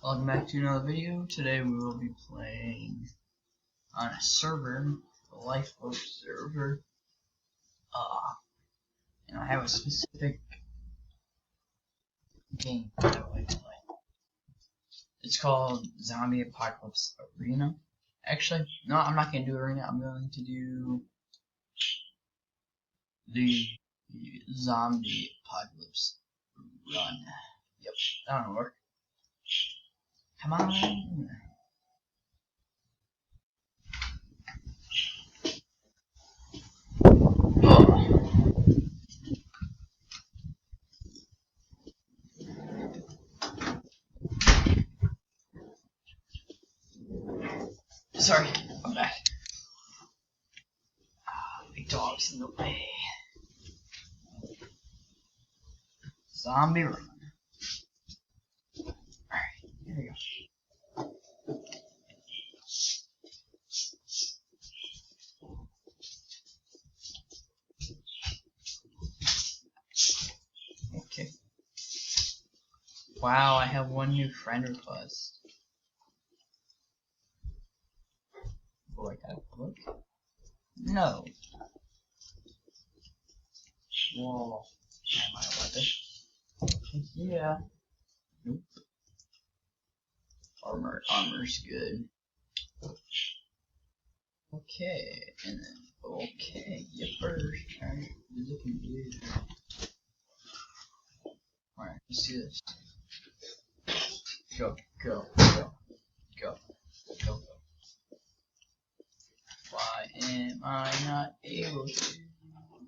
Welcome back to another video. Today we will be playing on a server, the Lifeboat server. And I have a specific game that I like to play. It's called Zombie Apocalypse Arena. Actually, no, I'm not going to do Arena. I'm going to do the Zombie Apocalypse Run. Yep, that'll work. Come on. Sorry, I'm back. Big dog's in the way. Zombie Run. Alright, here we go. Okay. Wow, I have one new friend request. Oh, I gotta look. No. Whoa. Am I a weapon? Yeah. Nope. Armor's good. Okay, and then okay, yippers. Alright, we're looking good. Alright, let's do this. Go, go, go, go, go, go. Why am I not able to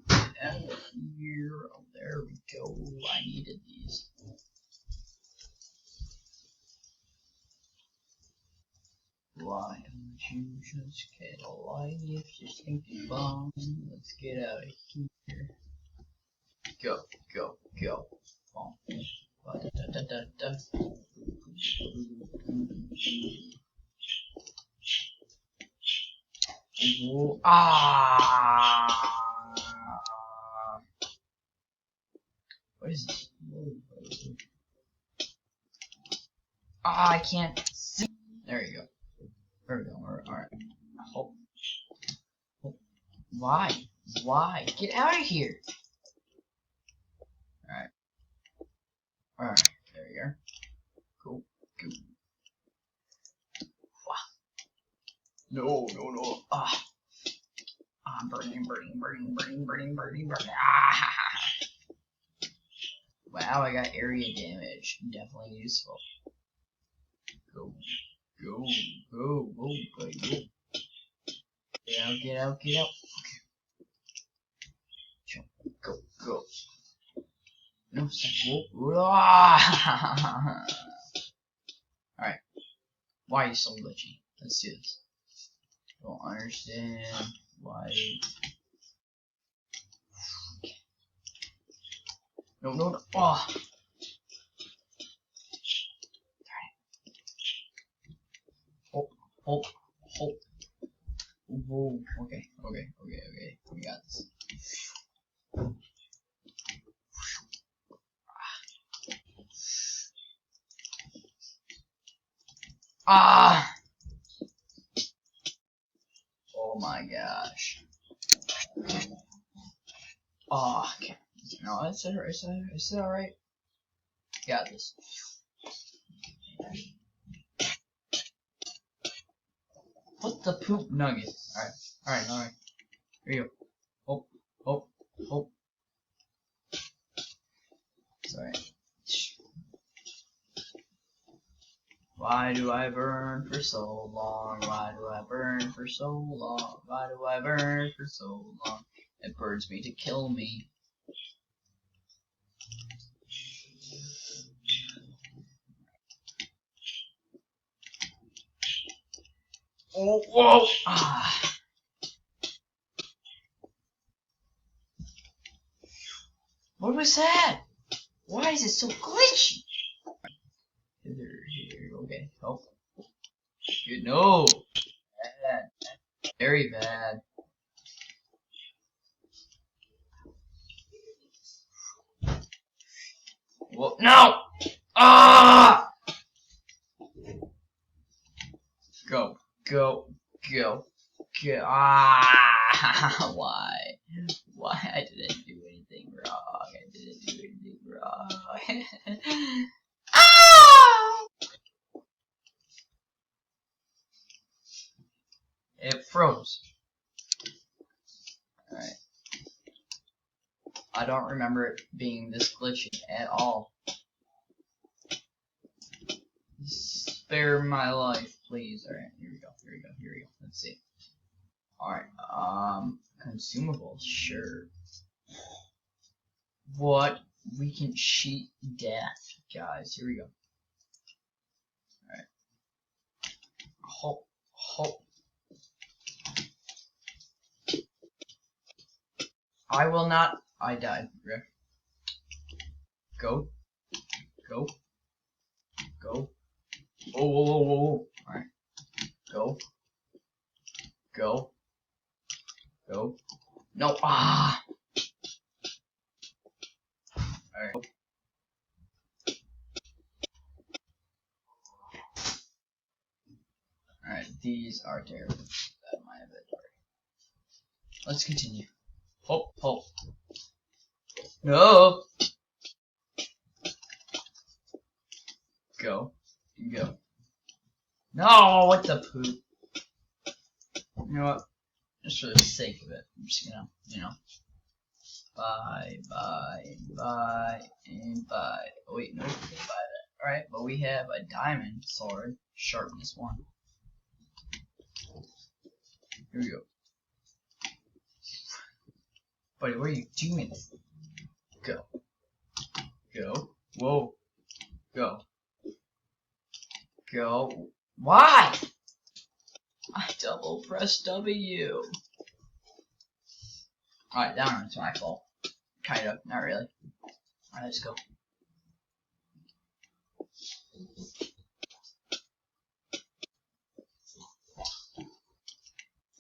get out of here? Oh, there we go. I needed these. Why don't you just get a life? Just thinking bomb. Let's get out of here. Go, go, go. Bomb. Da, da, da, da, da. Whoa. Ah! What is this? Ah, I can't see. There you go. There we go. Alright. Oh. Oh. Why? Why? Get out of here! Alright. Alright. There we go. Go. Go. Wow. No, no, no. Ah. Ah, burning. Ah! Wow, I got area damage. Definitely useful. Go. Go, go, go, go, go. Get out. Okay. Jump, go, go. No, stop. Whoa. Ah! Alright. Why are you so glitchy? Let's do this. Don't understand why. No. Oh. Hold. Whoa. Okay. We got this. Ah! Oh my gosh. Oh, okay. No, it's alright. Got this. What the poop nuggets? Alright. Here you go. Oh. Sorry. Why do I burn for so long? It burns me to kill me. Oh, whoa! Ah. What was that? Why is it so glitchy? Here, okay. Oh. Good, no! Bad. Very bad. Whoa, no! Ah! Go, go, go, go. Ah, why? Why? I didn't do anything wrong. I didn't do anything wrong. Ah! It froze. Alright. I don't remember it being this glitchy at all. Spare my life, please. Alright, here we go, here we go, here we go. Let's see. Alright, consumables, sure. What? We can cheat death, guys. Here we go. Alright. Hope. I will not. I died. Rick. Go. Go. Go. Whoa, whoa, whoa, whoa, whoa. Alright. Go. Go. Go. No. Ah! Alright. Alright, these are terrible. Out of my inventory. Let's continue. Hope. No! Go. Go. No, what the poop? You know what? Just for the sake of it, I'm just gonna, buy, and buy. Oh wait, no, we can't buy that. Alright, but we have a diamond sword, sharpness 1. Here we go. Buddy, what are you doing? Go. Go. Whoa. Go. Go. Why? I double press W. Alright, that one's my fault. Kind of, not really. Alright, let's go.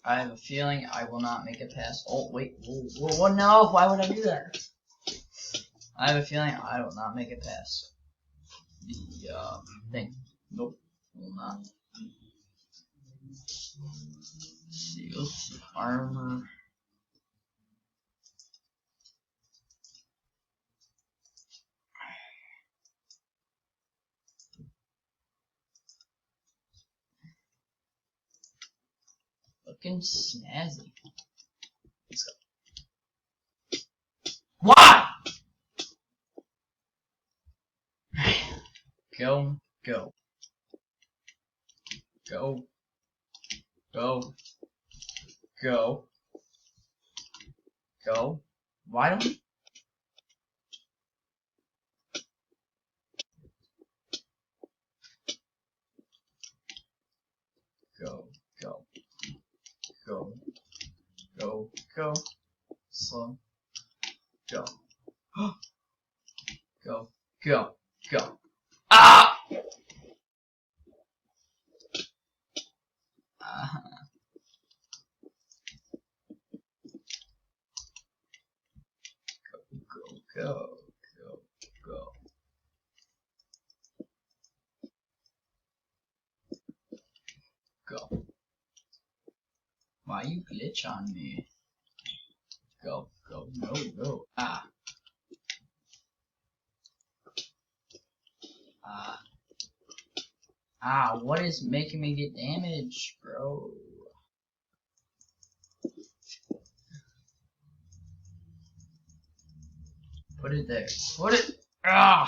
I have a feeling I will not make it past. Oh, wait. Whoa, no. Why would I do that? I have a feeling I will not make it past the thing. Nope. Will not. Seals, armor. Looking snazzy. Let's go. Why? Go. Go. Go. Go. Go. Go. Why don't we? Go. Go. Go. Go. Go. Slow. Go. Go. Go. Go. Ah! Go. Go. Why you glitch on me? Go. No. What is making me get damaged, bro? Put it there. Put it. Why?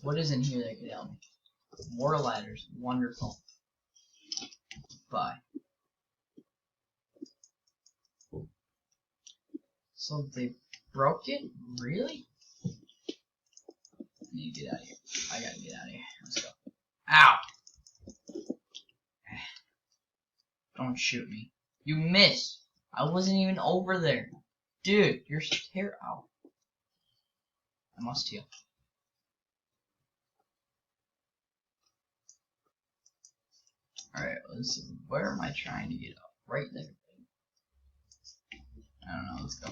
What is in here that could help me? More ladders. Wonderful. Bye. So they broke it? Really? I need to get out of here. I gotta get out of here. Let's go. Ow! Don't shoot me. You missed. I wasn't even over there. Dude, you're terrible. Ow. I must heal. Alright, let's see. Where am I trying to get up? Right there. I don't know, let's go.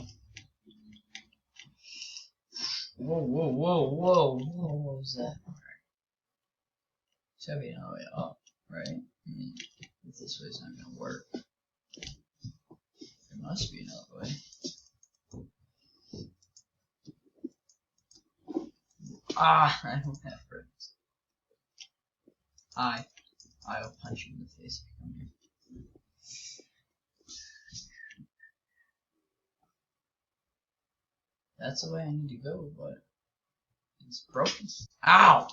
Whoa, whoa, whoa, whoa, whoa, what was that? Alright. Should be another way up, right? I mean, if this way's not gonna work. There must be another way. Ah, I don't have friends. I'll punch you in the face if you come here. That's the way I need to go, but it's broken. Ow!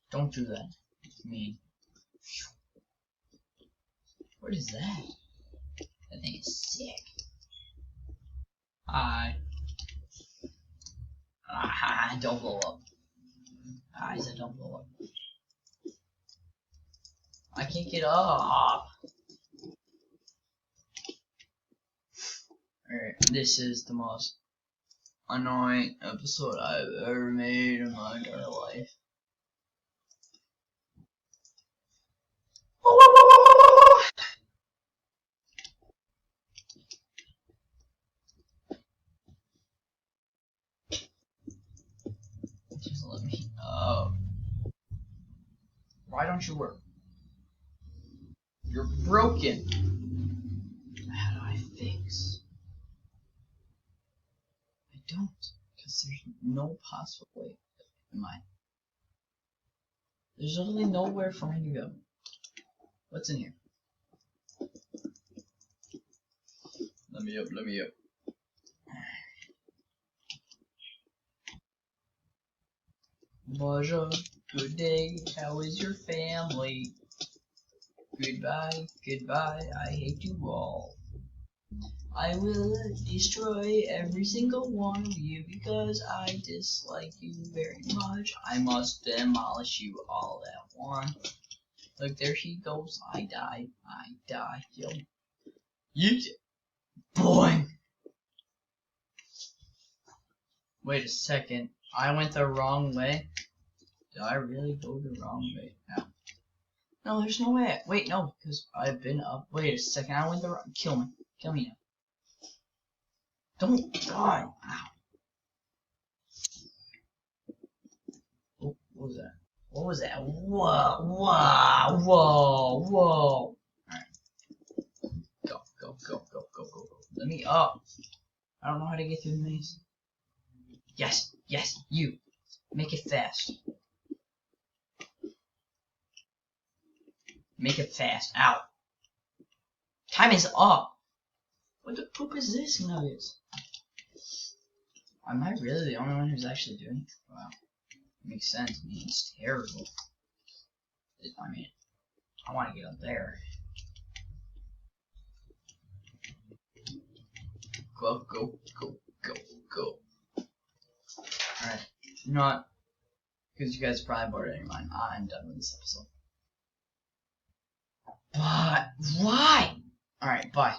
Don't do that. It's mean. What is that? That thing is sick. Hi. Ah, don't blow up. I said don't blow up. I can't get up. Alright, this is the most annoying episode I've ever made in my entire life. Just let me up. Why don't you work? You're broken. How do I fix? I don't, because there's no possible way. There's literally nowhere for me to go. What's in here? Let me up, let me up. Bonjour, good day, how is your family? Goodbye, goodbye, I hate you all. I will destroy every single one of you because I dislike you very much. I must demolish you all at once. Look, there she goes. I die. Yo. Yeet. Boing. Wait a second. I went the wrong way. Did I really go the wrong way? No. No, there's no way. Wait, no, because I've been up. Wait a second. I went the wrong. Kill me. Kill me now. Don't die. Ow. Oh, what was that? What was that? Whoa, whoa, whoa, whoa. Alright. Go. Let me up. I don't know how to get through the maze. Yes, you. Make it fast. Make it fast. Ow. Time is up. What the poop is this nugget? Am I really the only one who's actually doing it? Wow. Makes sense. I mean, it's terrible. I mean, I want to get up there. Go. Alright. You know what? Because you guys are probably bored out of your mind. I'm done with this episode. But why? Alright, bye.